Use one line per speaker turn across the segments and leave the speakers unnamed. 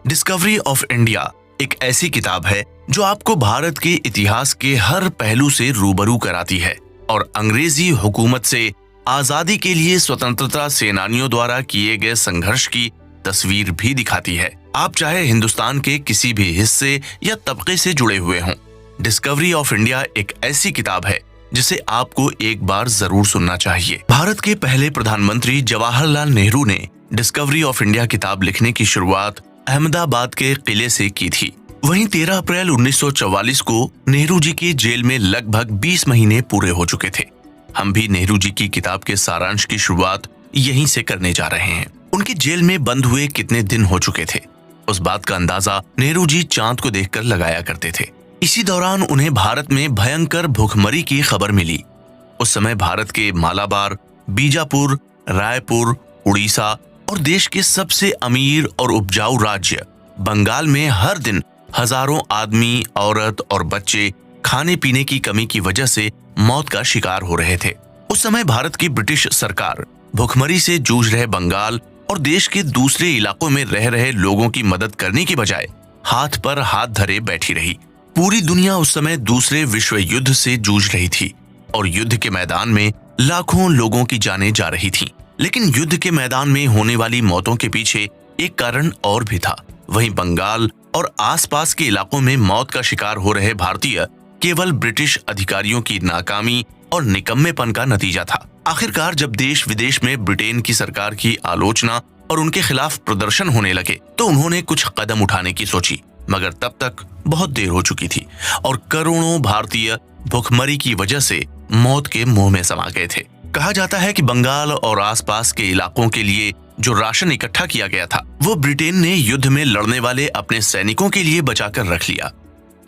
Discovery of India एक ऐसी किताब है जो आपको भारत के इतिहास के हर पहलू से रूबरू कराती है और अंग्रेजी हुकूमत से आजादी के लिए स्वतंत्रता सेनानियों द्वारा किए गए संघर्ष की तस्वीर भी दिखाती है। आप चाहे हिंदुस्तान के किसी भी हिस्से या तबके से जुड़े हुए हों, डिस्कवरी ऑफ इंडिया एक ऐसी किताब है जिसे आपको एक बार जरूर सुनना चाहिए। भारत के पहले प्रधानमंत्री जवाहरलाल नेहरू ने डिस्कवरी ऑफ इंडिया किताब लिखने की शुरुआत अहमदाबाद के किले से की थी। वहीं 13 अप्रैल 1944 को नेहरू जी की जेल में लगभग 20 महीने पूरे हो चुके थे। हम भी नेहरू जी की किताब के सारांश की शुरुआत यहीं से करने जा रहे हैं। उनकी जेल में बंद हुए कितने दिन हो चुके थे, उस बात का अंदाजा नेहरू जी चांद को देखकर लगाया करते थे। इसी दौरान उन्हें भारत में भयंकर भूखमरी की खबर मिली। उस समय भारत के मालाबार, बीजापुर, रायपुर, उड़ीसा और देश के सबसे अमीर और उपजाऊ राज्य बंगाल में हर दिन हजारों आदमी, औरत और बच्चे खाने पीने की कमी की वजह से मौत का शिकार हो रहे थे। उस समय भारत की ब्रिटिश सरकार भूखमरी से जूझ रहे बंगाल और देश के दूसरे इलाकों में रह रहे लोगों की मदद करने की बजाय हाथ पर हाथ धरे बैठी रही। पूरी दुनिया उस समय दूसरे विश्व युद्ध से जूझ रही थी और युद्ध के मैदान में लाखों लोगों की जानें जा रही थीं। लेकिन युद्ध के मैदान में होने वाली मौतों के पीछे एक कारण और भी था। वहीं बंगाल और आसपास के इलाकों में मौत का शिकार हो रहे भारतीय केवल ब्रिटिश अधिकारियों की नाकामी और निकम्मेपन का नतीजा था। आखिरकार जब देश विदेश में ब्रिटेन की सरकार की आलोचना और उनके खिलाफ प्रदर्शन होने लगे तो उन्होंने कुछ कदम उठाने की सोची, मगर तब तक बहुत देर हो चुकी थी और करोड़ों भारतीय भूखमरी की वजह से मौत के मुंह में समा गए थे। कहा जाता है कि बंगाल और आसपास के इलाकों के लिए जो राशन इकट्ठा किया गया था वो ब्रिटेन ने युद्ध में लड़ने वाले अपने सैनिकों के लिए बचाकर रख लिया।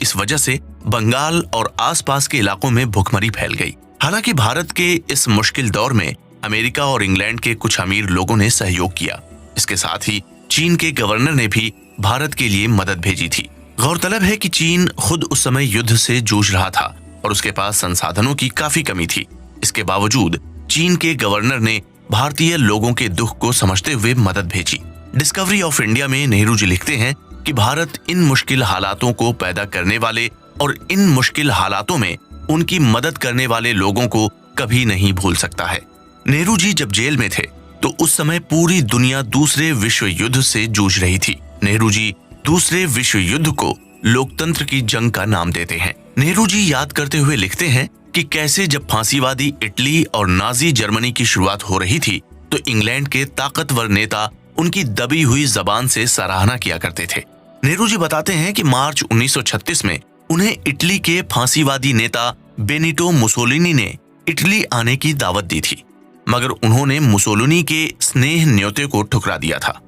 इस वजह से बंगाल और आसपास के इलाकों में भूखमरी फैल गई। हालांकि भारत के इस मुश्किल दौर में अमेरिका और इंग्लैंड के कुछ अमीर लोगों ने सहयोग किया। इसके साथ ही चीन के गवर्नर ने भी भारत के लिए मदद भेजी थी। गौरतलब है कि चीन खुद उस समय युद्ध से जूझ रहा था और उसके पास संसाधनों की काफी कमी थी। इसके बावजूद चीन के गवर्नर ने भारतीय लोगों के दुख को समझते हुए मदद भेजी। डिस्कवरी ऑफ इंडिया में नेहरू जी लिखते हैं कि भारत इन मुश्किल हालातों को पैदा करने वाले और इन मुश्किल हालातों में उनकी मदद करने वाले लोगों को कभी नहीं भूल सकता है। नेहरू जी जब जेल में थे तो उस समय पूरी दुनिया दूसरे विश्व युद्ध से जूझ रही थी। नेहरू जी दूसरे विश्व युद्ध को लोकतंत्र की जंग का नाम देते हैं। नेहरू जी याद करते हुए लिखते हैं कि कैसे जब फांसीवादी इटली और नाजी जर्मनी की शुरुआत हो रही थी तो इंग्लैंड के ताकतवर नेता उनकी दबी हुई जबान से सराहना किया करते थे। नेहरू जी बताते हैं कि मार्च 1936 में उन्हें इटली के फांसीवादी नेता बेनिटो मुसोलिनी ने इटली आने की दावत दी थी, मगर उन्होंने मुसोलिनी के स्नेह न्योते को ठुकरा दिया था।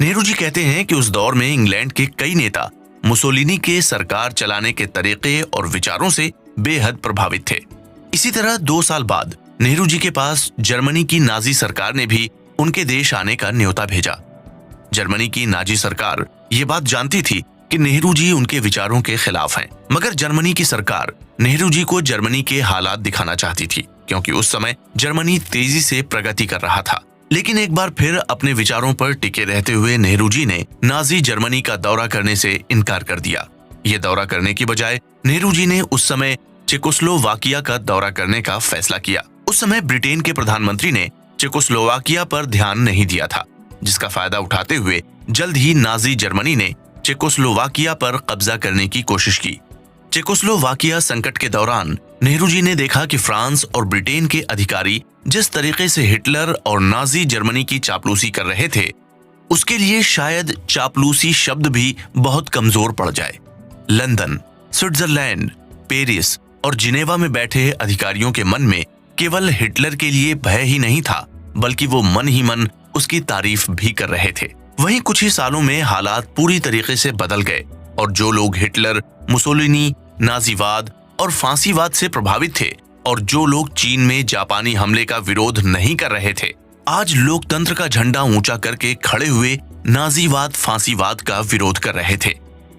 नेहरू जी कहते हैं कि उस दौर में इंग्लैंड के कई नेता मुसोलिनी के सरकार चलाने के तरीके और विचारों से बेहद प्रभावित थे। इसी तरह 2 साल बाद नेहरू जी के पास जर्मनी की नाजी सरकार ने भी उनके देश आने का न्योता भेजा। जर्मनी की नाजी सरकार ये बात जानती थी कि नेहरू जी उनके विचारों के खिलाफ हैं, मगर जर्मनी की सरकार नेहरू जी को जर्मनी के हालात दिखाना चाहती थी क्योंकि उस समय जर्मनी तेजी से प्रगति कर रहा था। लेकिन एक बार फिर अपने विचारों पर टिके रहते हुए नेहरू जी ने नाजी जर्मनी का दौरा करने से इनकार कर दिया। ये दौरा करने की बजाय नेहरू जी ने उस समय चेकोस्लोवाकिया का दौरा करने का फैसला किया। उस समय ब्रिटेन के प्रधानमंत्री ने चेकोस्लोवाकिया पर ध्यान नहीं दिया था, जिसका फायदा उठाते हुए जल्द ही नाजी जर्मनी ने चेकोस्लोवाकिया पर कब्जा करने की कोशिश की। चेकोस्लोवाकिया संकट के दौरान नेहरू जी ने देखा कि फ्रांस और ब्रिटेन के अधिकारी जिस तरीके से हिटलर और नाजी जर्मनी की चापलूसी कर रहे थे, उसके लिए शायद चापलूसी शब्द भी बहुत कमजोर पड़ जाए। लंदन, स्विट्जरलैंड, पेरिस और जिनेवा में बैठे अधिकारियों के मन में केवल हिटलर के लिए भय ही नहीं था, बल्कि वो मन ही मन उसकी तारीफ भी कर रहे थे। वहीं कुछ ही सालों में हालात पूरी तरीके से बदल गए और जो लोग हिटलर, मुसोलिनी, नाजीवाद और फांसीवाद से प्रभावित थे और जो लोग चीन में जापानी हमले का विरोध नहीं कर रहे थे, आज लोकतंत्र का झंडा ऊंचा करके खड़े हुए नाजीवाद, फांसीवाद का विरोध कर रहे थे।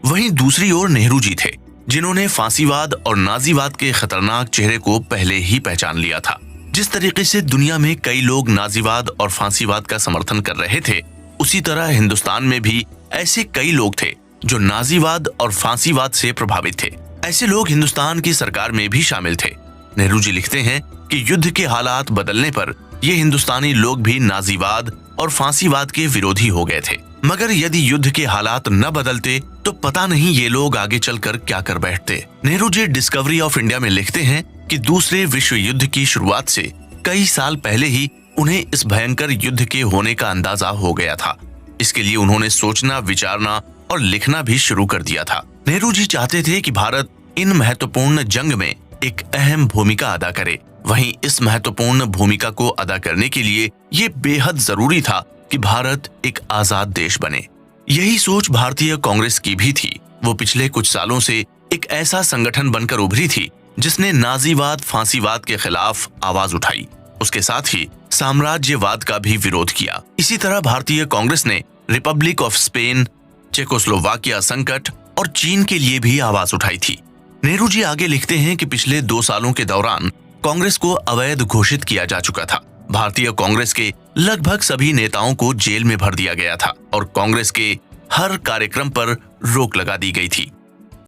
वहीं दूसरी ओर नेहरू जी थे, जिन्होंने फांसीवाद और नाजीवाद के खतरनाक चेहरे को पहले ही पहचान लिया था। जिस तरीके से दुनिया में कई लोग नाजीवाद और फांसीवाद का समर्थन कर रहे थे, उसी तरह हिंदुस्तान में भी ऐसे कई लोग थे जो नाजीवाद और फांसीवाद से प्रभावित थे। ऐसे लोग हिंदुस्तान की सरकार में भी शामिल थे। नेहरू जी लिखते हैं कि युद्ध के हालात बदलने पर ये हिंदुस्तानी लोग भी नाजीवाद और फांसीवाद के विरोधी हो गए थे, मगर यदि युद्ध के हालात न बदलते तो पता नहीं ये लोग आगे चलकर क्या कर बैठते। Nehru ji discovery of India में लिखते हैं कि दूसरे विश्व युद्ध की शुरुआत से कई साल पहले ही उन्हें इस भयंकर युद्ध के होने का अंदाजा हो गया था। इसके लिए उन्होंने सोचना, विचारना और लिखना भी शुरू कर दिया था। नेहरू जी चाहते थे कि भारत इन महत्वपूर्ण जंग में एक अहम भूमिका अदा करे। वहीं इस महत्वपूर्ण भूमिका को अदा करने के लिए ये बेहद जरूरी था कि भारत एक आजाद देश बने। यही सोच भारतीय कांग्रेस की भी थी। वो पिछले कुछ सालों से एक ऐसा संगठन बनकर उभरी थी जिसने नाजीवाद, फांसीवाद के खिलाफ आवाज उठाई। उसके साथ ही साम्राज्यवाद का भी विरोध किया। इसी तरह भारतीय कांग्रेस ने रिपब्लिक ऑफ स्पेन, चेकोस्लोवाकिया संकट और चीन के लिए भी आवाज उठाई थी। नेहरू जी आगे लिखते हैं कि पिछले 2 सालों के दौरान कांग्रेस को अवैध घोषित किया जा चुका था। भारतीय कांग्रेस के लगभग सभी नेताओं को जेल में भर दिया गया था और कांग्रेस के हर कार्यक्रम पर रोक लगा दी गई थी।